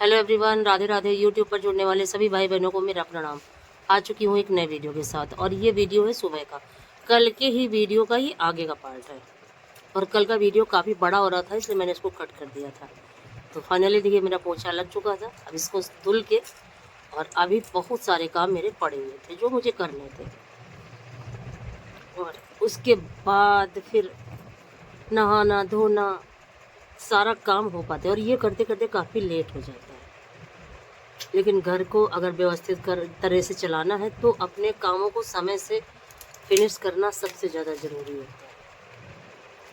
Hello everyone, Radhe Radhe. YouTube पर जुड़ने वाले सभी भाई बहनों को मेरा प्रणाम। आ चुकी हूँ एक नए वीडियो के साथ, और ये वीडियो है सुबह का। कल के ही वीडियो का ही आगे का पार्ट है, और कल का वीडियो काफ़ी बड़ा हो रहा था, इसलिए मैंने इसको कट कर दिया था। तो फाइनली देखिए, मेरा पोछा लग चुका था। अब इसको धुल के, और अभी बहुत सारे काम मेरे पड़े हुए थे जो मुझे करने थे, और उसके बाद फिर नहाना धोना सारा काम हो पाते, और ये करते करते काफ़ी लेट हो जाता है। लेकिन घर को अगर व्यवस्थित कर तरह से चलाना है तो अपने कामों को समय से फिनिश करना सबसे ज़्यादा ज़रूरी होता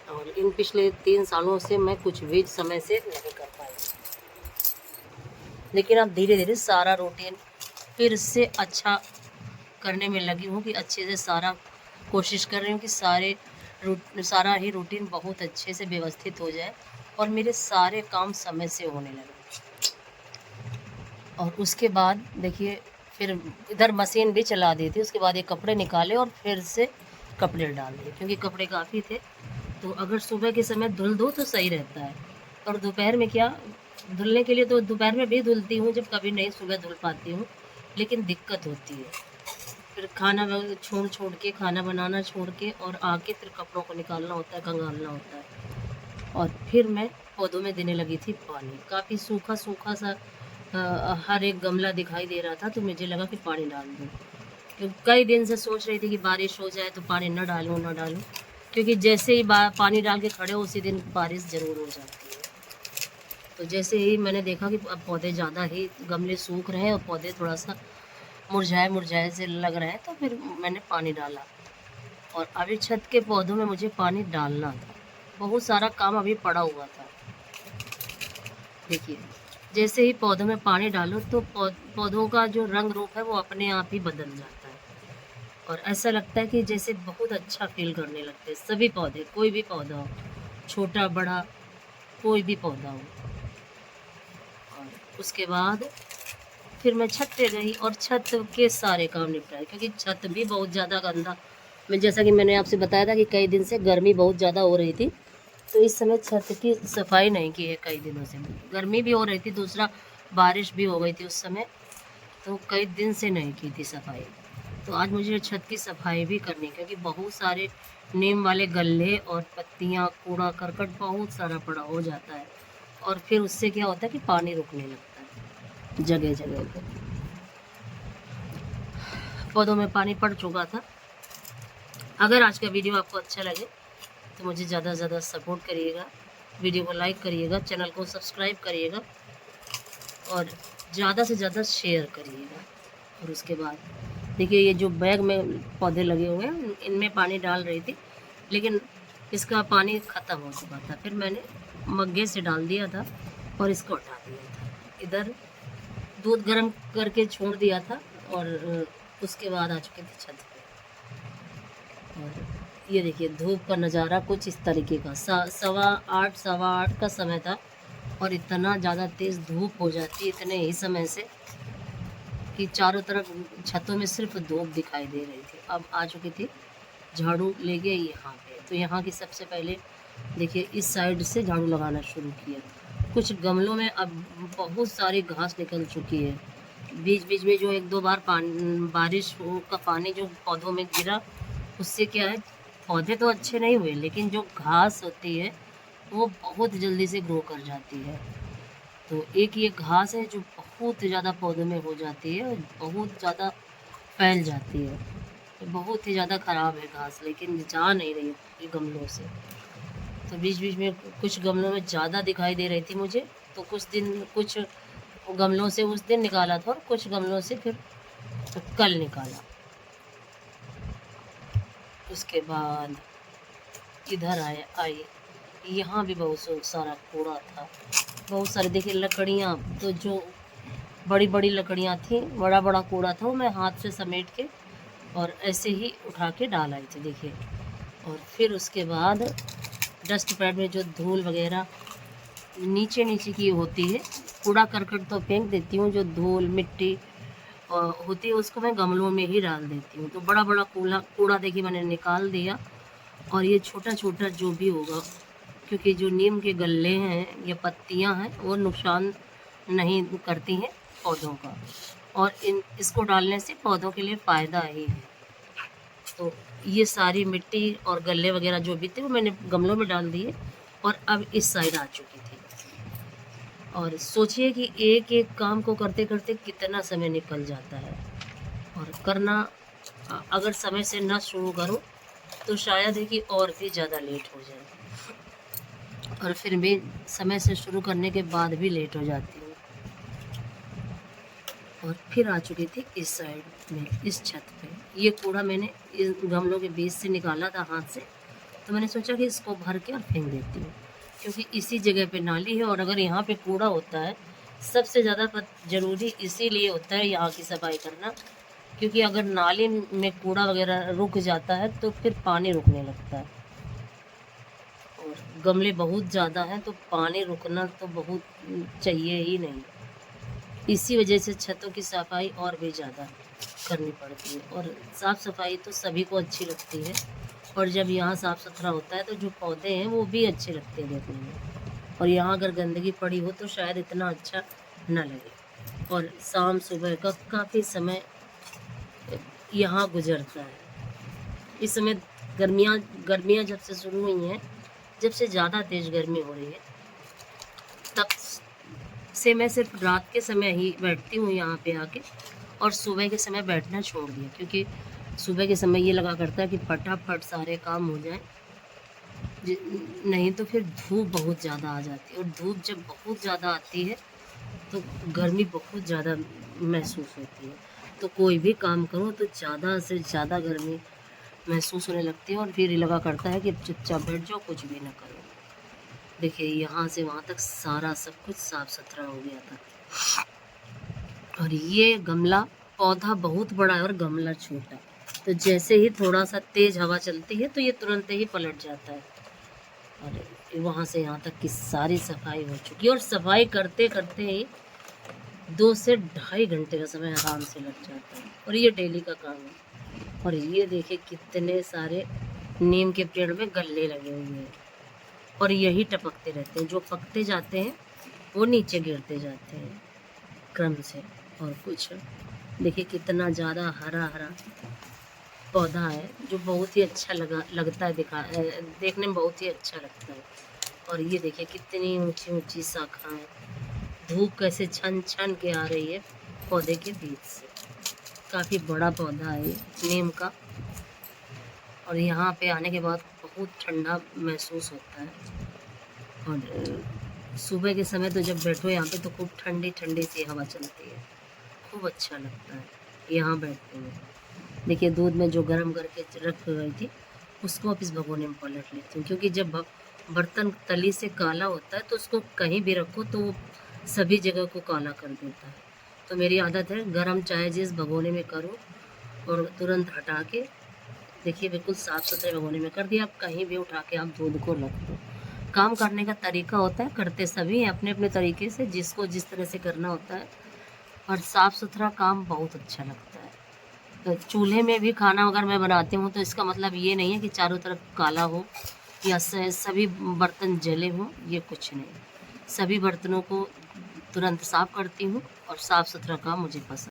है। और इन पिछले 3 सालों से मैं कुछ भी समय से नहीं कर पाई, लेकिन अब धीरे धीरे सारा रूटीन फिर से अच्छा करने में लगी हूँ कि अच्छे से सारा कोशिश कर रही हूँ कि सारा ही रूटीन बहुत अच्छे से व्यवस्थित हो जाए और मेरे सारे काम समय से होने लगे। और उसके बाद देखिए, फिर इधर मशीन भी चला दी थी। उसके बाद ये कपड़े निकाले और फिर से कपड़े डाल दिए, क्योंकि कपड़े काफ़ी थे। तो अगर सुबह के समय धुल दो तो सही रहता है, और दोपहर में क्या, धुलने के लिए तो दोपहर में भी धुलती हूँ जब कभी नहीं सुबह धुल पाती हूँ, लेकिन दिक्कत होती है। फिर खाना छोड़ के, खाना बनाना छोड़ के और आके फिर कपड़ों को निकालना होता है, कंगालना होता है। और फिर मैं पौधों में देने लगी थी पानी। काफ़ी सूखा सूखा सा हर एक गमला दिखाई दे रहा था, तो मुझे लगा कि पानी डाल दूँ। तो कई दिन से सोच रही थी कि बारिश हो जाए तो पानी न डालूँ, क्योंकि जैसे ही पानी डाल के खड़े हो उसी दिन बारिश ज़रूर हो जाती है। तो जैसे ही मैंने देखा कि अब पौधे ज़्यादा ही गमले सूख रहे हैं और पौधे थोड़ा सा मुरझाए मुरझाए से लग रहे हैं, तो फिर मैंने पानी डाला। और अभी छत के पौधों में मुझे पानी डालना था, बहुत सारा काम अभी पड़ा हुआ था। देखिए, जैसे ही पौधों में पानी डालो तो पौधों का जो रंग रूप है वो अपने आप ही बदल जाता है, और ऐसा लगता है कि जैसे बहुत अच्छा फील करने लगते हैं सभी पौधे। कोई भी पौधा हो, छोटा बड़ा कोई भी पौधा हो। और उसके बाद फिर मैं छत पे गई और छत के सारे काम निपटाए, क्योंकि छत भी बहुत ज़्यादा गंदा, मैं जैसा कि मैंने आपसे बताया था कि कई दिन से गर्मी बहुत ज़्यादा हो रही थी, तो इस समय छत की सफाई नहीं की है कई दिनों से। गर्मी भी हो रही थी, दूसरा बारिश भी हो गई थी उस समय, तो कई दिन से नहीं की थी सफाई। तो आज मुझे छत की सफाई भी करनी, क्योंकि बहुत सारे नीम वाले गल्ले और पत्तियाँ, कूड़ा करकट बहुत सारा पड़ा हो जाता है, और फिर उससे क्या होता है कि पानी रुकने लगता है जगह जगह पे। पौधों में पानी पड़ चुका था। अगर आज का वीडियो आपको अच्छा लगे तो मुझे ज़्यादा से ज़्यादा सपोर्ट करिएगा, वीडियो को लाइक करिएगा, चैनल को सब्सक्राइब करिएगा, और ज़्यादा से ज़्यादा शेयर करिएगा। और उसके बाद देखिए, ये जो बैग में पौधे लगे हुए हैं इनमें पानी डाल रही थी, लेकिन इसका पानी ख़त्म हो चुका था। फिर मैंने मग्गे से डाल दिया था और इसको हटा दिया था। इधर दूध गर्म करके छोड़ दिया था, और उसके बाद आ चुके थे छत पे। और ये देखिए, धूप का नज़ारा कुछ इस तरीके का। 7:15 का समय था, और इतना ज़्यादा तेज़ धूप हो जाती है इतने ही समय से कि चारों तरफ छतों में सिर्फ धूप दिखाई दे रही थी। अब आ चुकी थी झाड़ू लेके यहाँ पे। तो यहाँ की सबसे पहले देखिए, इस साइड से झाड़ू लगाना शुरू किया। कुछ गमलों में अब बहुत सारी घास निकल चुकी है। बीच बीच में जो 1-2 बार बारिश का पानी जो पौधों में गिरा, उससे क्या है, पौधे तो अच्छे नहीं हुए, लेकिन जो घास होती है वो बहुत जल्दी से ग्रो कर जाती है। तो एक ये घास है जो बहुत ज़्यादा पौधों में हो जाती है और बहुत ज़्यादा फैल जाती है। तो बहुत ही ज़्यादा ख़राब है घास, लेकिन जा नहीं रही है गमलों से। तो बीच बीच में कुछ गमलों में ज़्यादा दिखाई दे रही थी मुझे, तो कुछ गमलों से उस दिन निकाला था, और कुछ गमलों से फिर कल निकाला। उसके बाद इधर आई, यहाँ भी बहुत सारा कूड़ा था, बहुत सारे। देखिए लकड़ियाँ, तो जो बड़ी बड़ी लकड़ियाँ थी, बड़ा बड़ा कूड़ा था, वो मैं हाथ से समेट के और ऐसे ही उठा के डाल आई थी। देखिए, और फिर उसके बाद डस्ट पैड में जो धूल वगैरह नीचे नीचे की होती है, कूड़ा करकट तो फेंक देती हूँ, जो धूल मिट्टी होती है उसको मैं गमलों में ही डाल देती हूँ। तो बड़ा बड़ा कूड़ा देखिए मैंने निकाल दिया, और ये छोटा छोटा जो भी होगा, क्योंकि जो नीम के गल्ले हैं या पत्तियाँ हैं वो नुकसान नहीं करती हैं पौधों का, और इसको डालने से पौधों के लिए फ़ायदा ही है। तो ये सारी मिट्टी और गल्ले वगैरह जो भी थे वो मैंने गमलों में डाल दिए, और अब इस साइड आ चुकी थी। और सोचिए कि एक एक काम को करते करते कितना समय निकल जाता है, और करना अगर समय से ना शुरू करूं तो शायद है कि और भी ज़्यादा लेट हो जाए, और फिर भी समय से शुरू करने के बाद भी लेट हो जाती हूँ। और फिर आ चुकी थी इस साइड में, इस छत पे। ये कूड़ा मैंने इस गमलों के बीच से निकाला था हाथ से, तो मैंने सोचा कि इसको भर के और फेंक देती हूँ, क्योंकि इसी जगह पे नाली है, और अगर यहाँ पे कूड़ा होता है, सबसे ज़्यादा ज़रूरी इसीलिए होता है यहाँ की सफाई करना, क्योंकि अगर नाली में कूड़ा वगैरह रुक जाता है तो फिर पानी रुकने लगता है, और गमले बहुत ज़्यादा हैं तो पानी रुकना तो बहुत चाहिए ही नहीं। इसी वजह से छतों की सफाई और भी ज़्यादा करनी पड़ती है, और साफ़ सफाई तो सभी को अच्छी लगती है, और जब यहाँ साफ़ सुथरा होता है तो जो पौधे हैं वो भी अच्छे लगते हैं देखने में, और यहाँ अगर गंदगी पड़ी हो तो शायद इतना अच्छा ना लगे। और शाम सुबह का काफ़ी समय यहाँ गुजरता है। इस समय गर्मियाँ जब से शुरू हुई हैं, जब से ज़्यादा तेज़ गर्मी हो रही है, तब से मैं सिर्फ रात के समय ही बैठती हूँ यहाँ पे आके, और सुबह के समय बैठना छोड़ दिया, क्योंकि सुबह के समय ये लगा करता है कि फटाफट सारे काम हो जाए, नहीं तो फिर धूप बहुत ज़्यादा आ जाती है, और धूप जब बहुत ज़्यादा आती है तो गर्मी बहुत ज़्यादा महसूस होती है। तो कोई भी काम करो तो ज़्यादा से ज़्यादा गर्मी महसूस होने लगती है, और फिर ये लगा करता है कि चुपचाप बैठ जाओ, कुछ भी ना करो। देखिए यहाँ से वहाँ तक सारा सब कुछ साफ सुथरा हो गया था, और ये गमला, पौधा बहुत बड़ा है और गमला छोटा, तो जैसे ही थोड़ा सा तेज़ हवा चलती है तो ये तुरंत ही पलट जाता है। और वहाँ से यहाँ तक की सारी सफाई हो चुकी है, और सफाई करते करते ही 2 से ढाई घंटे का समय आराम से लग जाता है, और ये डेली का काम है। और ये देखिए कितने सारे नीम के पेड़ में गल्ले लगे हुए हैं, और यही टपकते रहते हैं, जो पकते जाते हैं वो नीचे गिरते जाते हैं क्रम से। और कुछ देखिए कितना ज़्यादा हरा हरा पौधा है, जो बहुत ही अच्छा लगता है, देखने में बहुत ही अच्छा लगता है। और ये देखिए कितनी ऊंची ऊंची शाखाएं, धूप कैसे छन छन के आ रही है पौधे के बीच से। काफ़ी बड़ा पौधा है नीम का, और यहाँ पे आने के बाद बहुत ठंडा महसूस होता है। और सुबह के समय तो जब बैठो यहाँ पे तो खूब ठंडी ठंडी सी हवा चलती है, खूब अच्छा लगता है यहाँ बैठते हुए। देखिए दूध में जो गर्म करके रख गई थी उसको अब इस भगोने में पलट लेती हूँ, क्योंकि जब बर्तन तली से काला होता है तो उसको कहीं भी रखो तो वो सभी जगह को काला कर देता है। तो मेरी आदत है गरम चाय जिस भगोने में करूँ और तुरंत हटा के, देखिए बिल्कुल साफ़ सुथरे भगोने में कर दिया। आप कहीं भी उठा के आप दूध को रख दो। काम करने का तरीका होता है, करते सभी हैं अपने अपने तरीके से, जिसको जिस तरह से करना होता है, और साफ़ सुथरा काम बहुत अच्छा लगता है। तो चूल्हे में भी खाना अगर मैं बनाती हूँ तो इसका मतलब ये नहीं है कि चारों तरफ काला हो या सभी बर्तन जले हों, ये कुछ नहीं। सभी बर्तनों को तुरंत साफ़ करती हूँ, और साफ़ सुथरा काम मुझे पसंद।